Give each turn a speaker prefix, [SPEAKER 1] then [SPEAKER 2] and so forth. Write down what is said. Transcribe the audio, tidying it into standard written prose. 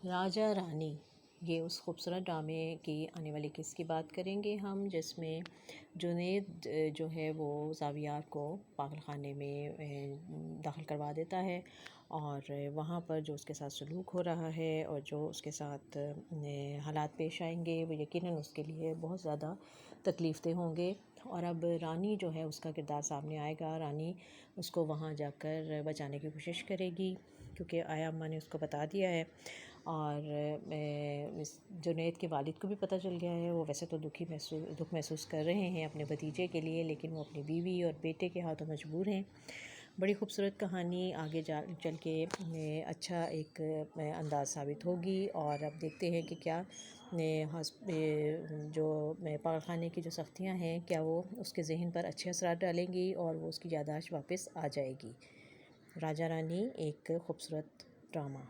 [SPEAKER 1] راجہ رانی، یہ اس خوبصورت ڈرامے کی آنے والی قسط کی بات کریں گے ہم، جس میں جنید جو ہے وہ زاویار کو پاگل خانے میں داخل کروا دیتا ہے، اور وہاں پر جو اس کے ساتھ سلوک ہو رہا ہے اور جو اس کے ساتھ حالات پیش آئیں گے وہ یقیناً اس کے لیے بہت زیادہ تکلیف دہ ہوں گے۔ اور اب رانی جو ہے اس کا کردار سامنے آئے گا۔ رانی اس کو وہاں جا کر بچانے کی کوشش کرے گی، کیونکہ آیا اماں نے اس کو بتا دیا ہے، اور جنید کے والد کو بھی پتہ چل گیا ہے۔ وہ ویسے تو دکھ محسوس کر رہے ہیں اپنے بھتیجے کے لیے، لیکن وہ اپنی بیوی اور بیٹے کے ہاتھوں مجبور ہیں۔ بڑی خوبصورت کہانی آگے چل کے اچھا ایک انداز ثابت ہوگی، اور اب دیکھتے ہیں کہ کیا جو پاگل خانے کی جو سختیاں ہیں کیا وہ اس کے ذہن پر اچھے اثرات ڈالیں گی اور وہ اس کی یادداشت واپس آ جائے گی۔ راجہ رانی ایک خوبصورت ڈرامہ۔